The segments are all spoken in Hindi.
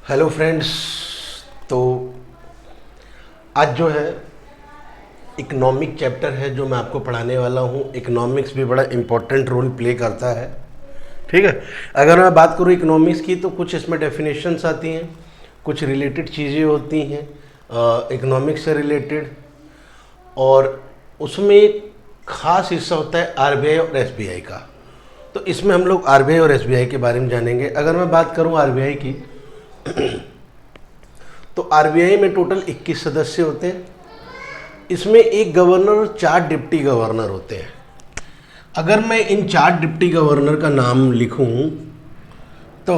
Hello friends. तो आज जो है इकोनॉमिक चैप्टर है जो मैं आपको पढ़ाने वाला हूँ। इकोनॉमिक्स भी बड़ा इम्पोर्टेंट रोल प्ले करता है। ठीक है, अगर मैं बात करूँ इकोनॉमिक्स की तो कुछ इसमें डेफिनेशंस आती हैं, कुछ रिलेटेड चीज़ें होती हैं इकोनॉमिक्स से रिलेटेड, और उसमें एक ख़ास हिस्सा होता है आरबीआई और एसबीआई का। तो इसमें हम लोग आरबीआई और एसबीआई के बारे में जानेंगे। अगर मैं बात करूँ आरबीआई की तो आरबीआई में टोटल 21 सदस्य होते हैं। इसमें एक गवर्नर और 4 डिप्टी गवर्नर होते हैं। अगर मैं इन 4 डिप्टी गवर्नर का नाम लिखूं तो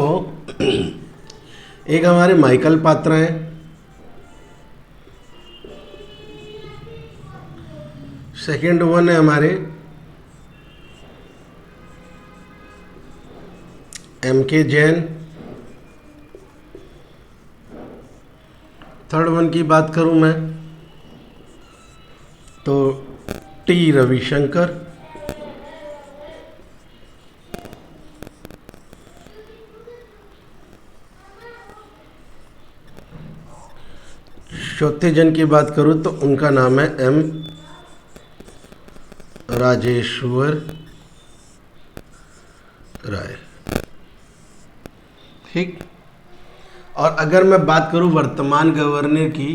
एक हमारे माइकल पात्रा हैं, सेकेंड वन है हमारे एम के जैन, थर्ड वन की बात करूं मैं तो टी रविशंकर, चौथे जन की बात करूं तो उनका नाम है एम राजेश्वर राय। ठीक। और अगर मैं बात करूं वर्तमान गवर्नर की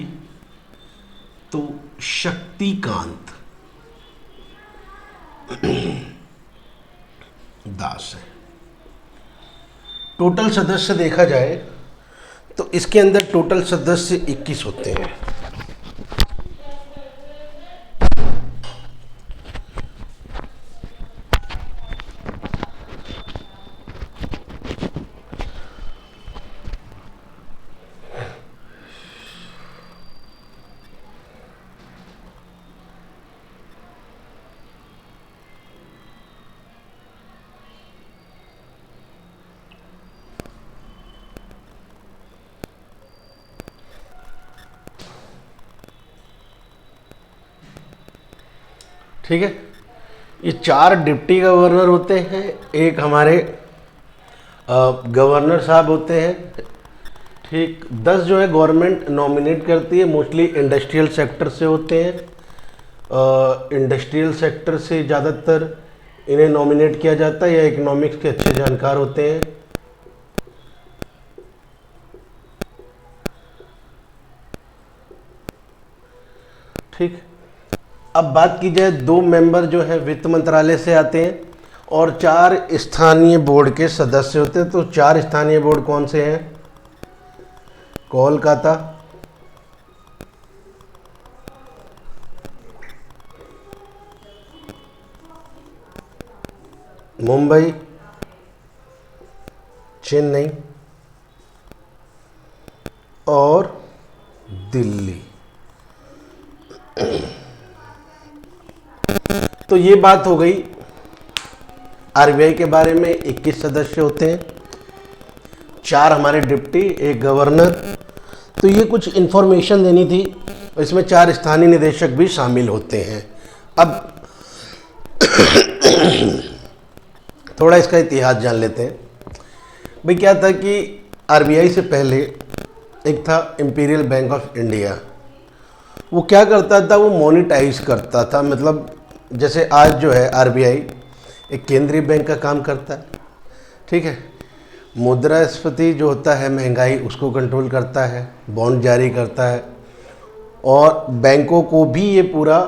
तो शक्तिकांत दास है। टोटल सदस्य देखा जाए तो इसके अंदर टोटल सदस्य 21 होते हैं। ठीक है, ये 4 डिप्टी गवर्नर होते हैं, एक हमारे गवर्नर साहब होते हैं। ठीक, 10 जो है गवर्नमेंट नॉमिनेट करती है, मोस्टली इंडस्ट्रियल सेक्टर से होते हैं। इंडस्ट्रियल सेक्टर से ज़्यादातर इन्हें नॉमिनेट किया जाता है या इकोनॉमिक्स के अच्छे जानकार होते हैं। ठीक, अब बात की जाए 2 मेंबर जो है वित्त मंत्रालय से आते हैं और 4 स्थानीय बोर्ड के सदस्य होते हैं। तो 4 स्थानीय बोर्ड कौन से हैं? कोलकाता, मुंबई, चेन्नई और दिल्ली। तो ये बात हो गई आरबीआई के बारे में। 21 सदस्य होते हैं, 4 हमारे डिप्टी, एक गवर्नर। तो ये कुछ इन्फॉर्मेशन देनी थी। इसमें 4 स्थानीय निदेशक भी शामिल होते हैं। अब थोड़ा इसका इतिहास जान लेते हैं। भाई क्या था कि आरबीआई से पहले एक था इंपीरियल बैंक ऑफ इंडिया। वो क्या करता था, वो मोनेटाइज करता था। मतलब जैसे आज जो है आरबीआई एक केंद्रीय बैंक का काम करता है। ठीक है, मुद्रास्फीति जो होता है, महंगाई, उसको कंट्रोल करता है, बॉन्ड जारी करता है और बैंकों को भी ये पूरा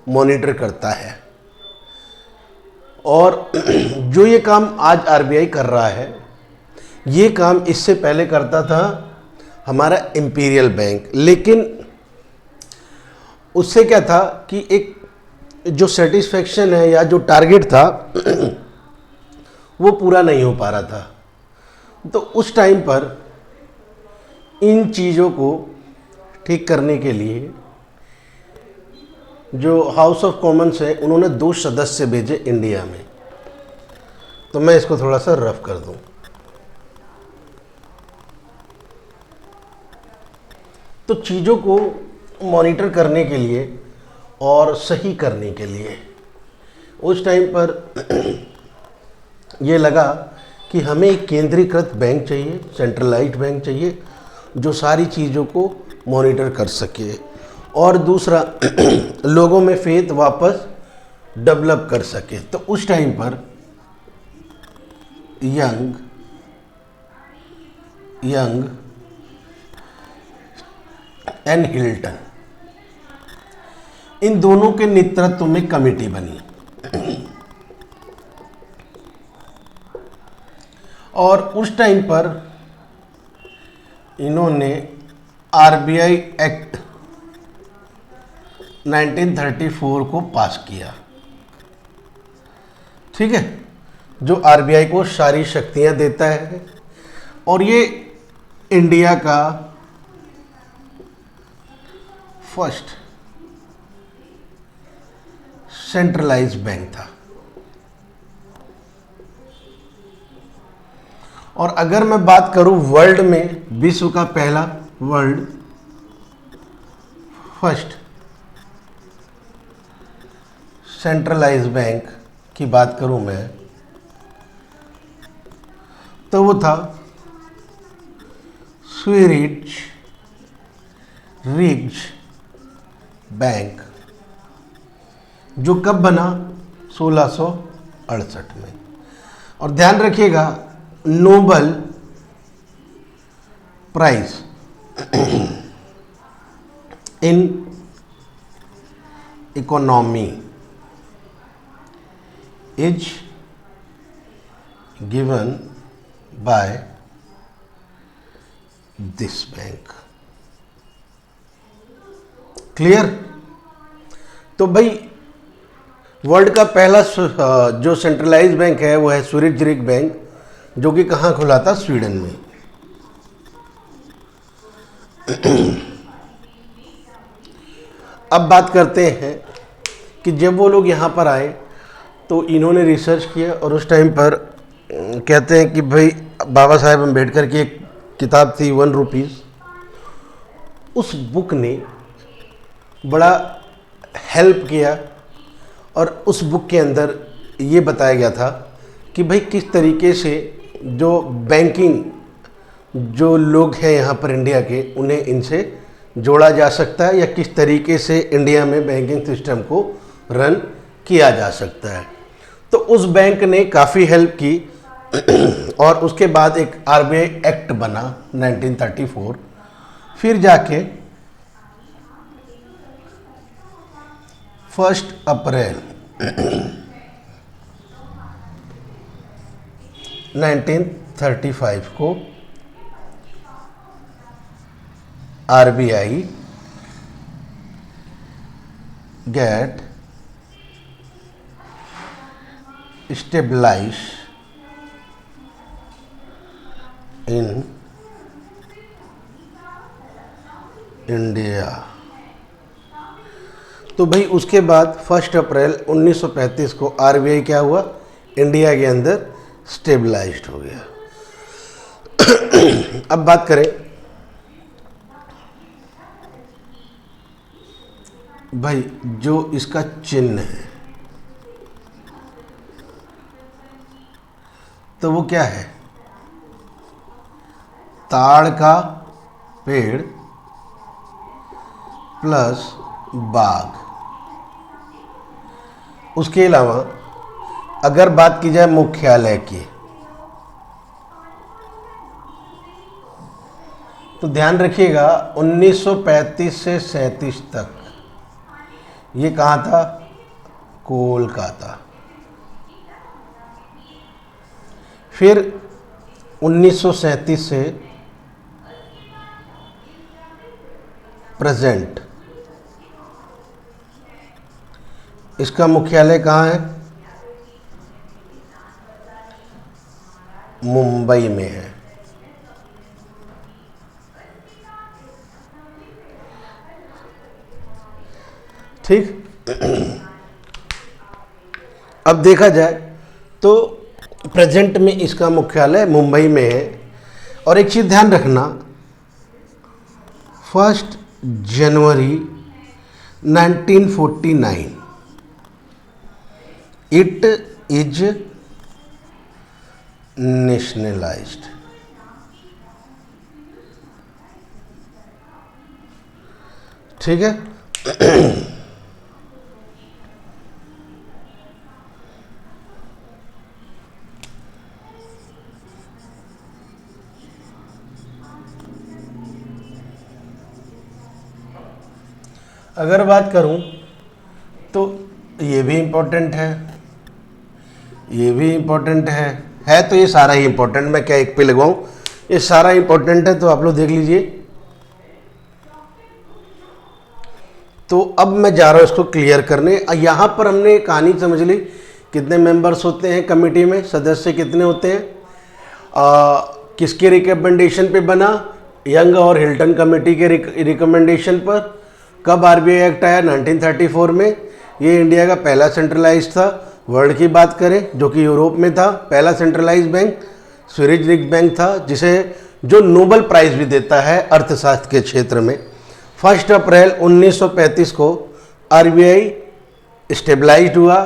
मॉनिटर करता है। और जो ये काम आज आरबीआई कर रहा है, ये काम इससे पहले करता था हमारा इंपीरियल बैंक। लेकिन उससे क्या था कि एक जो सेटिस्फेक्शन है या जो टारगेट था वो पूरा नहीं हो पा रहा था। तो उस टाइम पर इन चीज़ों को ठीक करने के लिए जो हाउस ऑफ कॉमन्स है, उन्होंने 2 सदस्य भेजे इंडिया में। तो मैं इसको थोड़ा सा रफ कर दूं। तो चीज़ों को मॉनिटर करने के लिए और सही करने के लिए उस टाइम पर ये लगा कि हमें एक केंद्रीकृत बैंक चाहिए, सेंट्रलाइज्ड बैंक चाहिए, जो सारी चीज़ों को मॉनिटर कर सके, और दूसरा लोगों में फेथ वापस डेवलप कर सके। तो उस टाइम पर यंग एंड हिल्टन, इन दोनों के नेतृत्व में कमेटी बनी और उस टाइम पर इन्होंने आरबीआई एक्ट 1934 को पास किया। ठीक है, जो आरबीआई को सारी शक्तियां देता है और ये इंडिया का फर्स्ट सेंट्रलाइज्ड बैंक था। और अगर मैं बात करूं वर्ल्ड में, विश्व का पहला वर्ल्ड फर्स्ट सेंट्रलाइज्ड बैंक की बात करूं मैं, तो वो था स्वीडिश रिग्ज बैंक, जो कब बना? 1668 में। और ध्यान रखिएगा, Nobel prize in economy is given by this bank. Clear? तो भाई वर्ल्ड का पहला जो सेंट्रलाइज्ड बैंक है वो है स्वीडिश रिग बैंक, जो कि कहाँ खुला था? स्वीडन में। अब बात करते हैं कि जब वो लोग यहाँ पर आए तो इन्होंने रिसर्च किया और उस टाइम पर कहते हैं कि भाई बाबा साहेब अम्बेडकर की एक किताब थी 1 रुपीज़, उस बुक ने बड़ा हेल्प किया और उस बुक के अंदर ये बताया गया था कि भाई किस तरीके से जो बैंकिंग जो लोग हैं यहाँ पर इंडिया के, उन्हें इनसे जोड़ा जा सकता है या किस तरीके से इंडिया में बैंकिंग सिस्टम को रन किया जा सकता है। तो उस बैंक ने काफ़ी हेल्प की और उसके बाद एक आरबीआई एक्ट बना 1934। फिर जाके 1 अप्रैल 1935 को RBI get stabilise in India. तो भाई उसके बाद 1 अप्रैल 1935 को आरबीआई क्या हुआ? इंडिया के अंदर स्टेबलाइज्ड हो गया। अब बात करें भाई जो इसका चिन्ह है, तो वो क्या है? ताड़ का पेड़ प्लस बाग। उसके अलावा अगर बात की जाए मुख्यालय की, तो ध्यान रखिएगा 1935 से 37 तक ये कहाँ था? कोलकाता। फिर 1937 से प्रेजेंट इसका मुख्यालय कहाँ है? मुंबई में है। ठीक। अब देखा जाए तो प्रेजेंट में इसका मुख्यालय मुंबई में है। और एक चीज़ ध्यान रखना, 1 जनवरी 1949 इट इज नेशनलाइज्ड। ठीक है। अगर बात करूं तो ये भी इम्पोर्टेंट है, ये भी इम्पोर्टेंट है तो ये सारा ही इम्पोर्टेंट, मैं क्या एक पे लगवाऊं, ये सारा इम्पोर्टेंट है, तो आप लोग देख लीजिए। तो अब मैं जा रहा हूं इसको क्लियर करने। यहाँ पर हमने कहानी समझ ली, कितने मेंबर्स होते हैं कमेटी में, सदस्य कितने होते हैं, किसके रिकमेंडेशन पे बना, यंग और हिल्टन कमेटी के रिकमेंडेशन पर। कब आरबीआई एक्ट आया? 1934 में। ये इंडिया का पहला सेंट्रलाइज था। वर्ल्ड की बात करें जो कि यूरोप में था, पहला सेंट्रलाइज बैंक स्विरिज रिग बैंक था, जिसे जो नोबेल प्राइज भी देता है अर्थशास्त्र के क्षेत्र में। 1 अप्रैल 1935 को आरबीआई स्टेबलाइज्ड हुआ।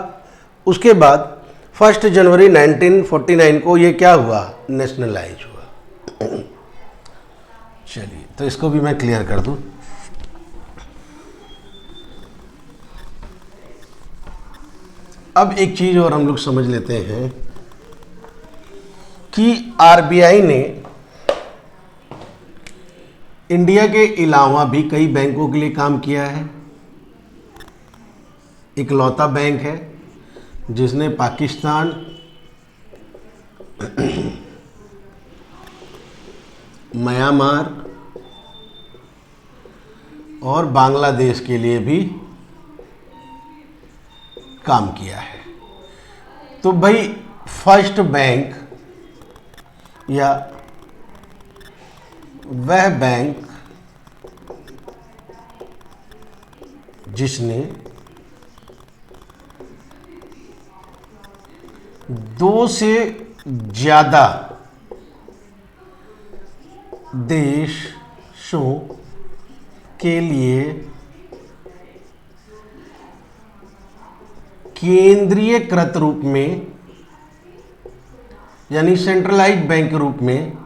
उसके बाद 1 जनवरी 1949 को ये क्या हुआ? नेशनलाइज हुआ। चलिए, तो इसको भी मैं क्लियर कर दूं। अब एक चीज और हम लोग समझ लेते हैं कि आरबीआई ने इंडिया के अलावा भी कई बैंकों के लिए काम किया है। इकलौता बैंक है जिसने पाकिस्तान, म्यांमार और बांग्लादेश के लिए भी काम किया है। तो भाई फर्स्ट बैंक या वह बैंक जिसने 2 से ज्यादा देशों के लिए केंद्रीयकृत रूप में यानी सेंट्रलाइज्ड बैंक के रूप में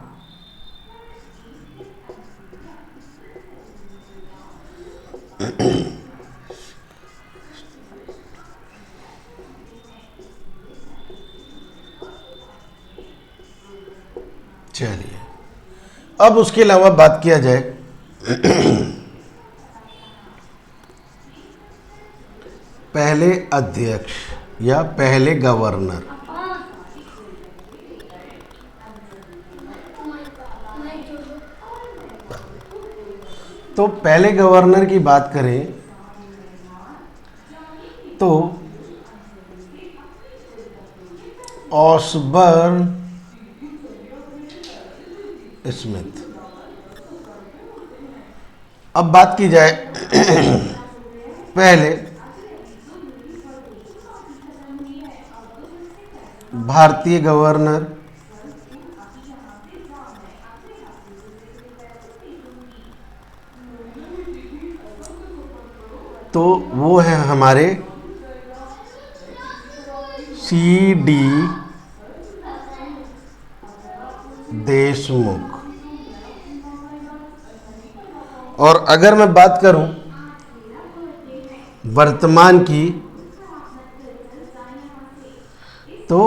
चलिए, अब उसके अलावा बात किया जाए पहले अध्यक्ष या पहले गवर्नर। तो पहले गवर्नर की बात करें तो ऑसबर्न स्मिथ। अब बात की जाए पहले भारतीय गवर्नर, तो वो है हमारे CD देशमुख। और अगर मैं बात करूं वर्तमान की तो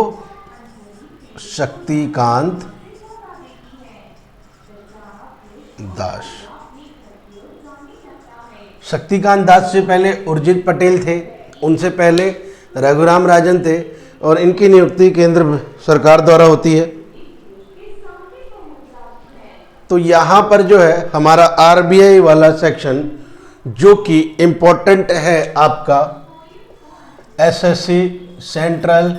शक्तिकांत दास। शक्तिकांत दास से पहले उर्जित पटेल थे, उनसे पहले रघुराम राजन थे, और इनकी नियुक्ति केंद्र सरकार द्वारा होती है। तो यहाँ पर जो है हमारा आरबीआई वाला सेक्शन जो कि इम्पोर्टेंट है आपका SSC, central,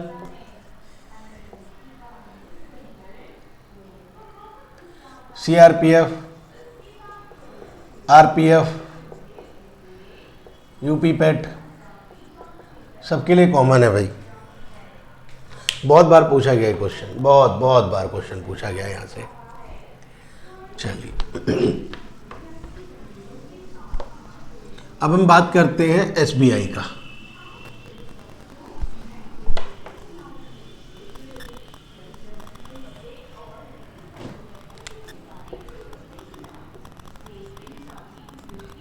CRPF, RPF, UP PET, सबके लिए कॉमन है भाई। बहुत बार पूछा गया क्वेश्चन, बहुत बार क्वेश्चन पूछा गया यहाँ से। चलिए, अब हम बात करते हैं एसबीआई का।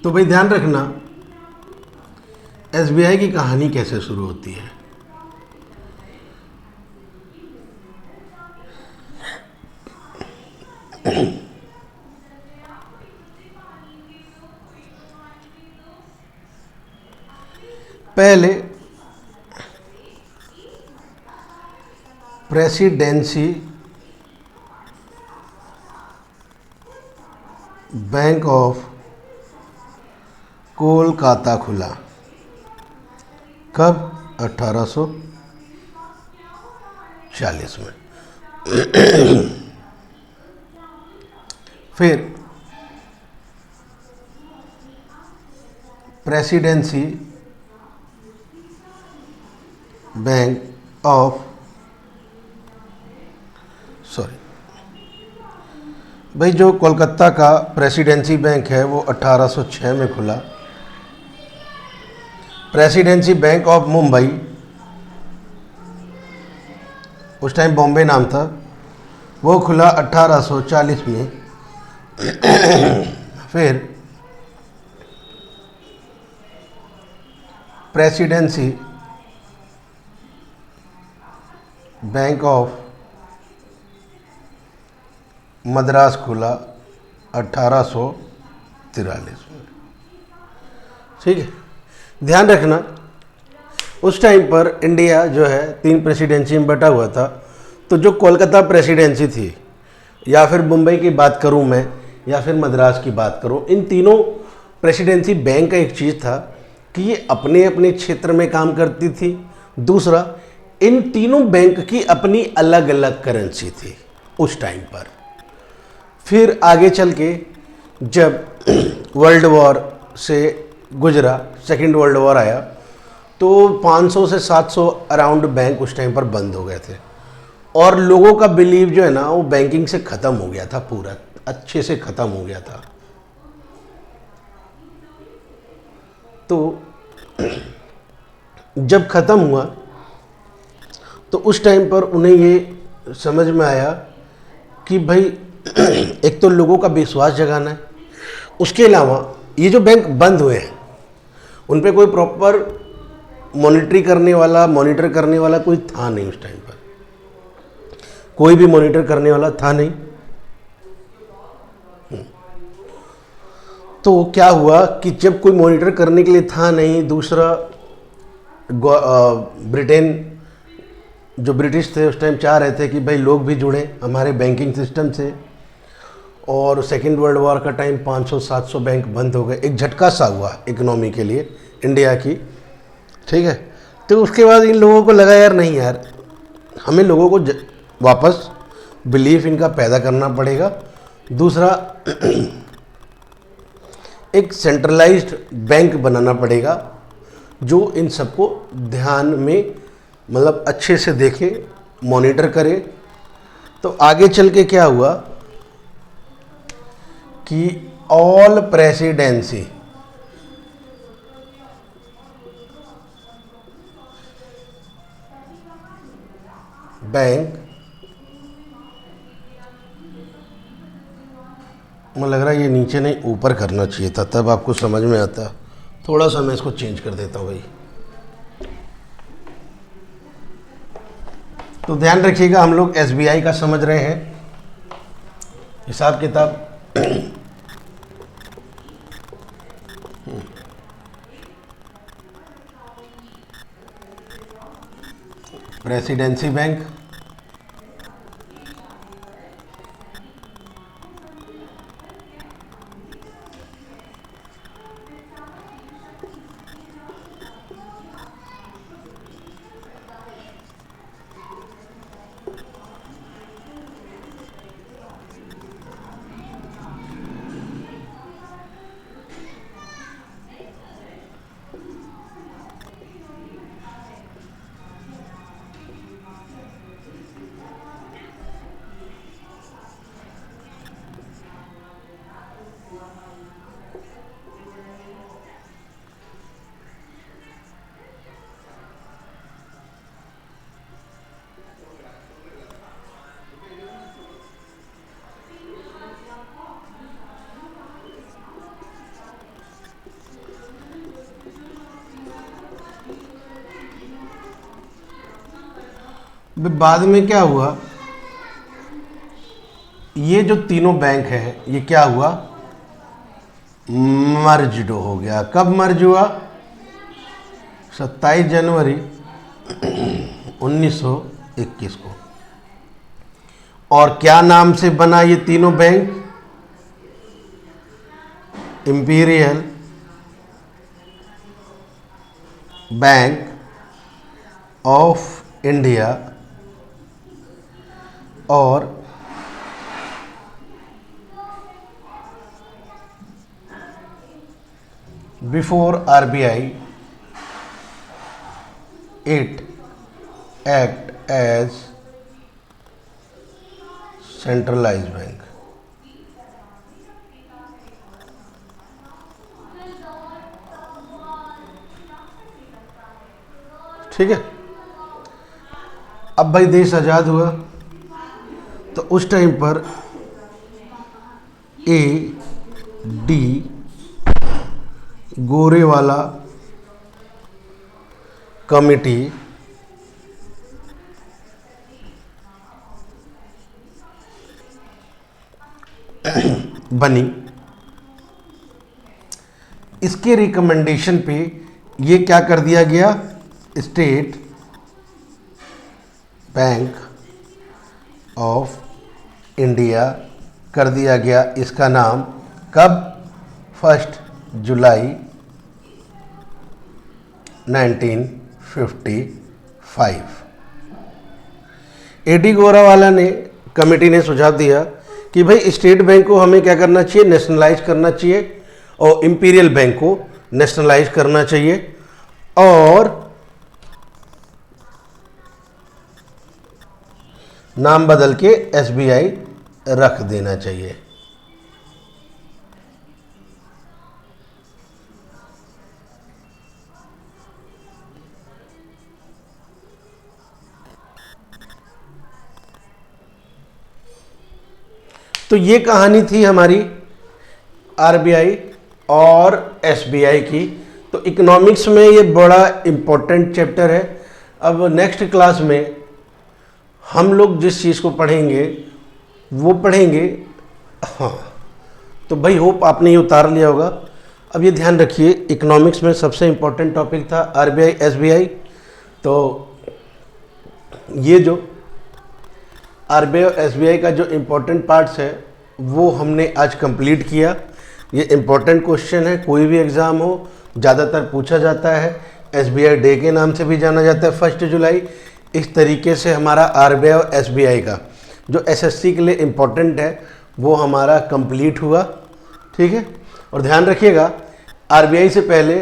तो भाई ध्यान रखना, एसबीआई की कहानी कैसे शुरू होती है। पहले प्रेसिडेंसी बैंक ऑफ कोलकाता खुला। कब? 1840 में। फिर प्रेसिडेंसी बैंक ऑफ भाई जो कोलकाता का प्रेसिडेंसी बैंक है वो 1806 में खुला। प्रेसिडेंसी बैंक ऑफ मुंबई, उस टाइम बॉम्बे नाम था, वो खुला 1840 में। फिर प्रेसिडेंसी बैंक ऑफ मद्रास खुला 1843 में। ठीक है, ध्यान रखना उस टाइम पर इंडिया जो है 3 प्रेसिडेंसी में बटा हुआ था। तो जो कोलकाता प्रेसिडेंसी थी, या फिर मुंबई की बात करूं मैं, या फिर मद्रास की बात करूं, इन तीनों प्रेसिडेंसी बैंक का एक चीज़ था कि ये अपने अपने क्षेत्र में काम करती थी। दूसरा, इन तीनों बैंक की अपनी अलग अलग करेंसी थी उस टाइम पर। फिर आगे चल के जब वर्ल्ड वॉर से गुजरा, सेकेंड वर्ल्ड वॉर आया, तो 500 से 700 अराउंड बैंक उस टाइम पर बंद हो गए थे, और लोगों का बिलीव जो है ना वो बैंकिंग से ख़त्म हो गया था, पूरा अच्छे से ख़त्म हो गया था। तो जब ख़त्म हुआ तो उस टाइम पर उन्हें ये समझ में आया कि भाई एक तो लोगों का विश्वास जगाना है, उसके अलावा ये जो बैंक बंद हुए हैं उन पे कोई प्रॉपर मॉनिटर करने वाला कोई था नहीं। उस टाइम पर कोई भी मॉनिटर करने वाला था नहीं। तो क्या हुआ कि जब कोई मॉनिटर करने के लिए था नहीं, दूसरा ब्रिटेन, जो ब्रिटिश थे उस टाइम चाह रहे थे कि भाई लोग भी जुड़े हमारे बैंकिंग सिस्टम से, और सेकेंड वर्ल्ड वॉर का टाइम 500-700 बैंक बंद हो गए। एक झटका सा हुआ इकोनॉमी के लिए इंडिया की। ठीक है, तो उसके बाद इन लोगों को लगा यार नहीं यार, हमें लोगों को वापस बिलीफ इनका पैदा करना पड़ेगा। दूसरा, एक सेंट्रलाइज्ड बैंक बनाना पड़ेगा जो इन सबको ध्यान में मतलब अच्छे से देखे, मॉनिटर करे। तो आगे चल के क्या हुआ कि ऑल प्रेसिडेंसी बैंक, मुझे लग रहा है ये नीचे नहीं ऊपर करना चाहिए था, तब आपको समझ में आता। थोड़ा सा मैं इसको चेंज कर देता हूँ भाई। तो ध्यान रखिएगा, हम लोग एसबीआई का समझ रहे हैं हिसाब किताब। प्रेसिडेंसी बैंक, बाद में क्या हुआ, ये जो तीनों बैंक है ये क्या हुआ, मर्ज्ड हो गया। कब मर्ज हुआ, 27 जनवरी 1921 को। और क्या नाम से बना ये तीनों bank, Imperial Bank of India और before RBI it act as centralized bank. ठीक है। अब भाई देश आज़ाद हुआ तो उस टाइम पर AD गोरेवाला कमिटी बनी। इसके रिकमेंडेशन पे ये क्या कर दिया गया, स्टेट बैंक ऑफ इंडिया कर दिया गया। इसका नाम कब, 1 जुलाई 1955। AD गोरावाला ने, कमेटी ने सुझाव दिया कि भाई स्टेट बैंक को हमें क्या करना चाहिए, नेशनलाइज करना चाहिए, और इंपीरियल बैंक को नेशनलाइज करना चाहिए, और नाम बदल के SBI रख देना चाहिए। तो ये कहानी थी हमारी RBI और SBI की। तो इकोनॉमिक्स में ये बड़ा इम्पोर्टेंट चैप्टर है। अब नेक्स्ट क्लास में हम लोग जिस चीज़ को पढ़ेंगे वो पढ़ेंगे, हाँ, तो भाई होप आपने ये उतार लिया होगा। अब ये ध्यान रखिए, इकोनॉमिक्स में सबसे इम्पोर्टेंट टॉपिक था RBI SBI। तो ये जो RBI और SBI का जो इम्पोर्टेंट पार्ट्स है वो हमने आज कंप्लीट किया। ये इम्पोर्टेंट क्वेश्चन है, कोई भी एग्ज़ाम हो ज़्यादातर पूछा जाता है। SBI डे के नाम से भी जाना जाता है, 1 जुलाई। इस तरीके से हमारा RBI और SBI का जो SSC के लिए इम्पोर्टेंट है वो हमारा कंप्लीट हुआ। ठीक है, और ध्यान रखिएगा RBI से पहले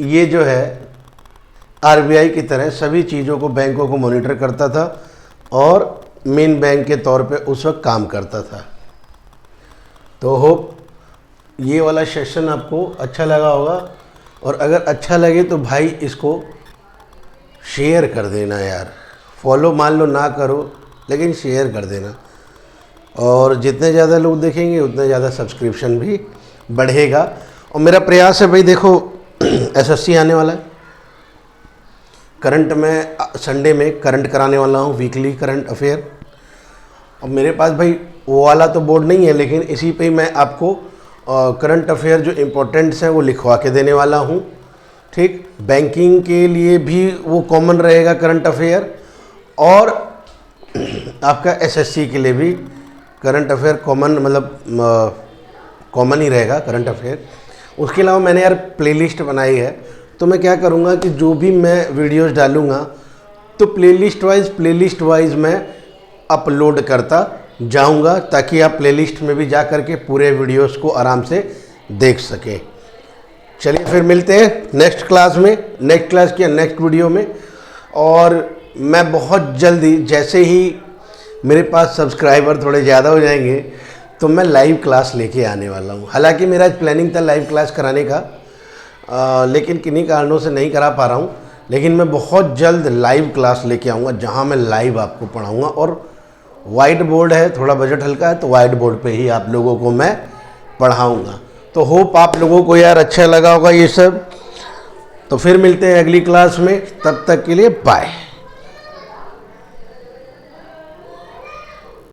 ये जो है RBI की तरह सभी चीज़ों को, बैंकों को मॉनिटर करता था और मेन बैंक के तौर पे उस वक्त काम करता था। तो होप ये वाला सेशन आपको अच्छा लगा होगा, और अगर अच्छा लगे तो भाई इसको शेयर कर देना यार। फॉलो मान लो ना करो लेकिन शेयर कर देना, और जितने ज़्यादा लोग देखेंगे उतने ज़्यादा सब्सक्रिप्शन भी बढ़ेगा। और मेरा प्रयास है भाई, देखो SSC आने वाला है, करंट में संडे में करंट कराने वाला हूँ, वीकली करंट अफेयर। और मेरे पास भाई वो वाला तो बोर्ड नहीं है, लेकिन इसी पे मैं आपको करंट अफेयर जो इम्पोर्टेंट्स हैं वो लिखवा के देने वाला हूँ। ठीक, बैंकिंग के लिए भी वो कॉमन रहेगा करंट अफेयर, और आपका SSC के लिए भी करंट अफेयर कॉमन, मतलब कॉमन ही रहेगा करंट अफेयर। उसके अलावा मैंने यार प्लेलिस्ट बनाई है, तो मैं क्या करूँगा कि जो भी मैं वीडियोस डालूँगा तो प्लेलिस्ट वाइज मैं अपलोड करता जाऊँगा, ताकि आप प्लेलिस्ट में भी जा कर के पूरे वीडियोस को आराम से देख सकें। चलिए फिर मिलते हैं नेक्स्ट क्लास में, नेक्स्ट क्लास की नेक्स्ट वीडियो में। और मैं बहुत जल्दी, जैसे ही मेरे पास सब्सक्राइबर थोड़े ज़्यादा हो जाएंगे तो मैं लाइव क्लास लेके आने वाला हूँ। हालांकि मेरा प्लानिंग था लाइव क्लास कराने का, लेकिन किन्हीं कारणों से नहीं करा पा रहा हूँ। लेकिन मैं बहुत जल्द लाइव क्लास लेके आऊँगा, जहाँ मैं लाइव आपको पढ़ाऊँगा। और वाइट बोर्ड है, थोड़ा बजट हल्का है, तो वाइट बोर्ड पे ही आप लोगों को मैं पढ़ाऊँगा। तो होप आप लोगों को यार अच्छा लगा होगा ये सब। तो फिर मिलते हैं अगली क्लास में, तब तक के लिए बाय।